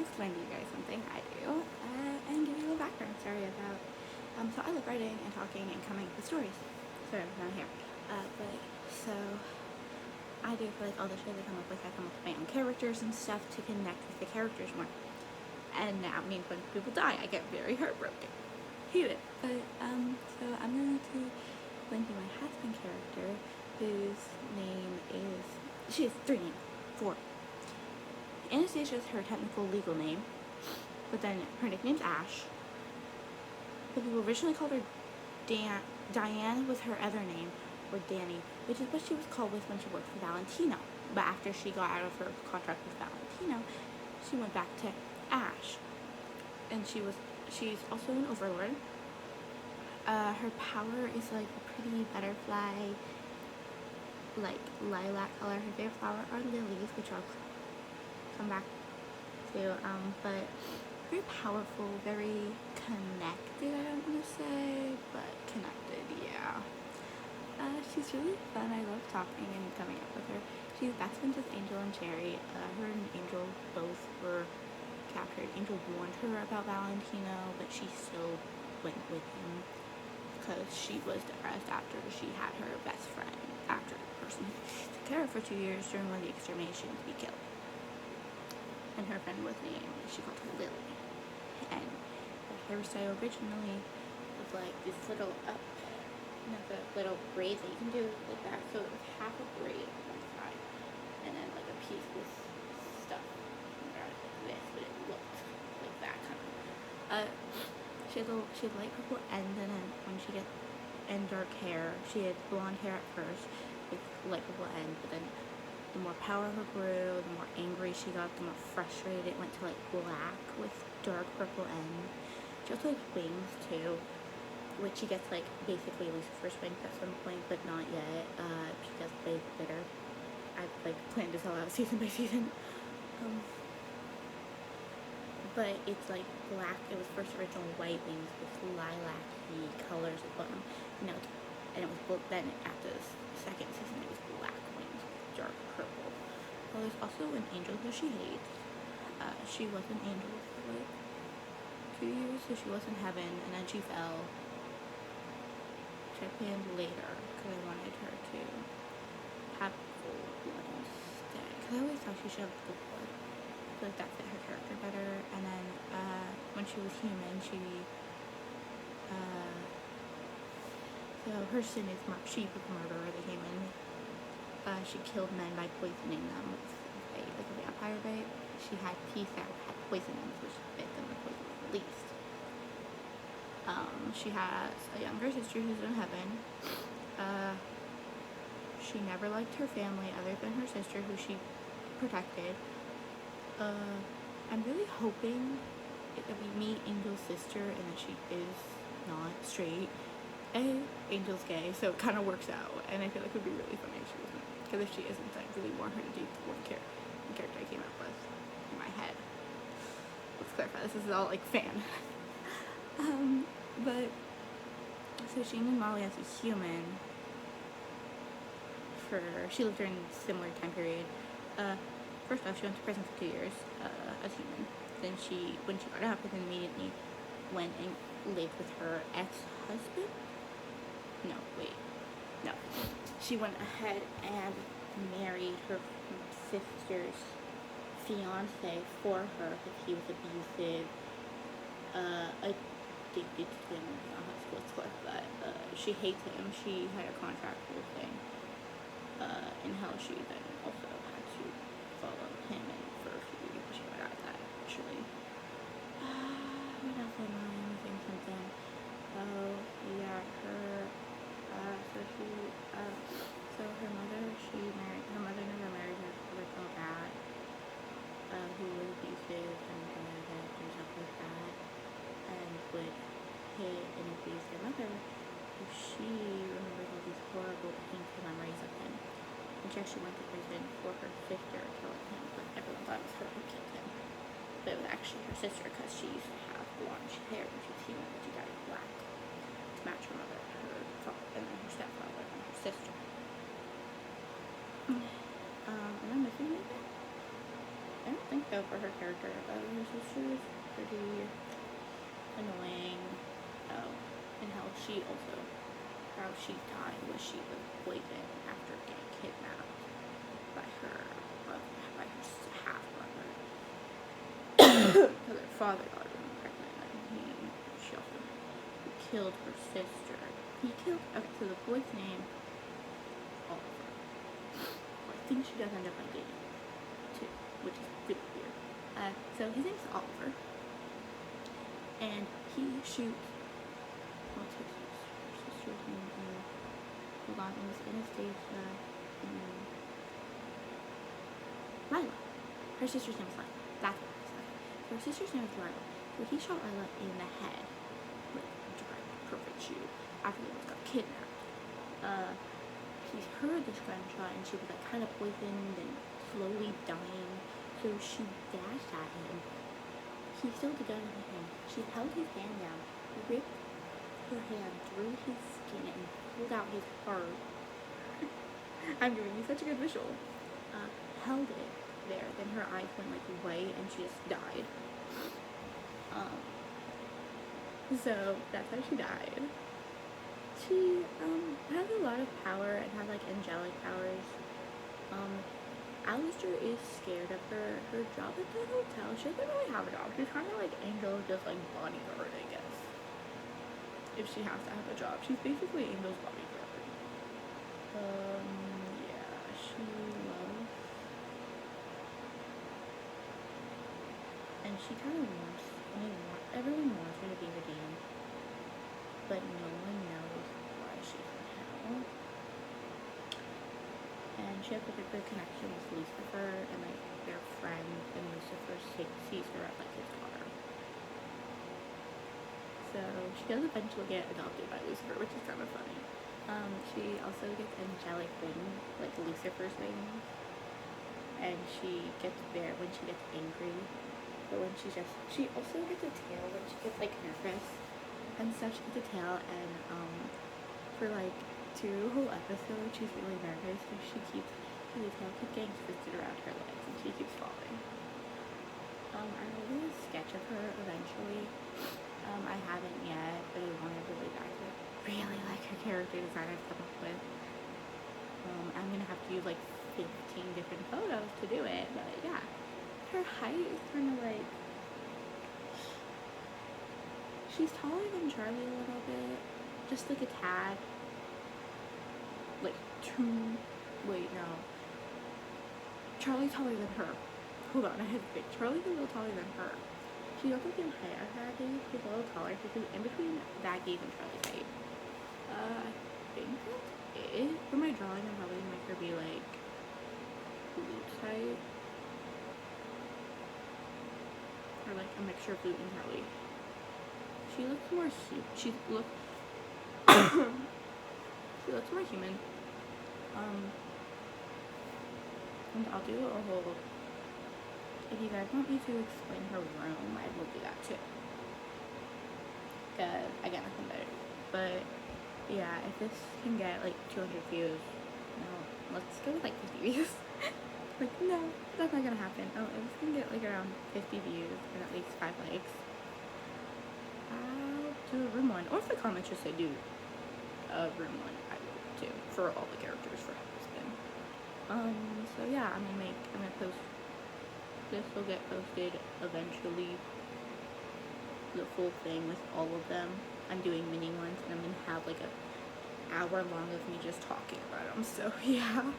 explain to you guys something I do and give you a background story about. So I love writing and talking and coming up with stories. Sorry, I'm not here. But so I do for like all the shows I come up with. I come up with my own characters and stuff to connect with the characters more. And now it means when people die, I get very heartbroken. Hate it. But so I'm going to link you my husband character, whose name is she has 3 names, 4. Anastasia is her technical legal name, but then her nickname's Ash. But people originally called her Diane was her other name, or Danny, which is what she was called with when she worked for Valentino. But after she got out of her contract with Valentino, she went back to Ash. And she's also an overlord. Her power is like a pretty butterfly, like lilac color. Her favorite flower are lilies, which I'll come back to. But very powerful, very connected, I don't want to say, but connected, yeah. She's really fun. I love talking and coming up with her. She's best friends with Angel and Cherry. Her and Angel both were captured. Angel warned her about Valentino, but she still went with him because she was depressed after she had her best friend, after the person who took care of her for 2 years during one of the exterminations be killed. And her friend was named, she called her Lily. And the hairstyle originally was like this little little braids that you can do like that. So it was half a braid on one side, and then like a piece with stuff around this, but it looked like that kind of. She had light purple ends, and then when she gets and dark hair, she had blonde hair at first with light purple ends, but then the more power her grew, the more angry she got, the more frustrated it went to like black with dark purple ends. She also has wings too, which she gets like basically Lucifer's wings at some point, but not yet. She gets way bitter. I like planned this all out season by season. But it's like black. It was first original white wings with lilac-y colors at the bottom. And it was then after the second season it was black wings with dark purple. Well, there's also an angel who she hates. She was an angel for like 2 years, so she was in heaven, and then she fell. Which I planned later because I wanted her to have full blood instead. Because I always thought she should have full blood. I feel like that fit her character better. And then when she was human, so her sin is she was a murderer, the human. She killed men by poisoning them with like a vampire bite. She had teeth that had poison in them, so she bit them and poison them released. She has a younger sister who's in heaven. She never liked her family other than her sister, who she protected. I'm really hoping that we meet Angel's sister and that she is not straight. Angel's gay, so it kind of works out, and I feel like it would be really funny if she wasn't. Because if she isn't, I really want her to do the character I came up with in my head. Let's clarify, this is all like fan. But so she and Molly as a human she lived during a similar time period. First off, she went to prison for 2 years as human. Then when she got out of prison, immediately went and lived with her ex-husband. No. She went ahead and married her sister's fiance for her because he was abusive, addicted to him. I don't know how to explain that. She hates him. She had a contract with him. In hell, she then also had to follow him, and for a few years she got out of that actually. What else am I missing something? Oh yeah, so her mother never married her original dad, who was abusive and stuff like that, and would hit and abuse her mother, who she remembers all these horrible, painful memories of him. And she actually went to prison for her sister killing him, but everyone thought it was her who killed him. But it was actually her sister, because she used to have blonde hair when she was human, but she dyed it black to match her mother, and then her stepfather, and her sister. Am I missing anything? I don't think think though for her character, her sister is pretty annoying. Oh, and how she died was she was poisoned after getting kidnapped by her half brother. Because her father got her pregnant, and she also killed her sister. Okay, so the boy's name Oliver. Well, I think she does end up like dating too, which is really weird. So his name's Oliver, and he shoots. What's his sister's name? Hold on, it was Anastasia and Lila. Her sister's name is Lila. That's what it was. So her sister's name is Lila. So he shot Lila in the head, like direct, perfect shoot, after they got kidnapped. He heard this gunshot and she was like kind of poisoned and slowly dying. So she dashed at him. He stole the gun in his hand. She held his hand down, ripped her hand through his skin and pulled out his heart. I'm giving you such a good visual. Held it there. Then her eyes went like white and she just died. So that's how she died. She has a lot of power and has like angelic powers. Alistair is scared of her job at the hotel. She doesn't really have a job. She's kind of like Angel's just like bodyguard, I guess. If she has to have a job, she's basically Angel's bodyguard. Yeah, she loves, and she kind of wants. Everyone wants her to be redeemed, but no one knows why she's in hell. And she has like a good connection with Lucifer, and like they're friends, and Lucifer sees her as like his daughter. So she does eventually get adopted by Lucifer, which is kind of funny. She also gets angelic wings, like Lucifer's wings, and she gets there when she gets angry. But when she also gets a tail when she gets like nervous and stuff. She gets a tail, and for like 2 whole episodes she's really nervous, so the tail keeps getting twisted around her legs and she keeps falling. I will do a sketch of her eventually. I haven't yet, but I wanted to really like her character design I've come up with. I'm gonna have to use like 15 different photos to do it, but yeah. Her height is kind of like, she's taller than Charlie a little bit, just like a tad, like Charlie's taller than her. Hold on, I had to think. Charlie's a little taller than her. She's also the same height as Maggie. She's a little taller. She's in between Maggie's and Charlie's height. I think that's it. For my drawing, I'm probably gonna make her be like Luke's height. Or like a mixture of Luke and Charlie. She looks more she looks more human. And I'll do a whole, if you guys want me to explain her room, I will do that too. Cause I got nothing better. But yeah, if this can get like 200 views, no, let's go with like 50 views. Like, no, that's not gonna happen. Oh, if this can get like around 50 views and at least 5 likes, I'll do a room 1. Or if the comments just say do a room 1, I will too, for all the characters for Husband. So yeah, I'm gonna post, this will get posted eventually, the full thing with all of them. I'm doing mini ones, and I'm gonna have like an hour long of me just talking about them, so yeah.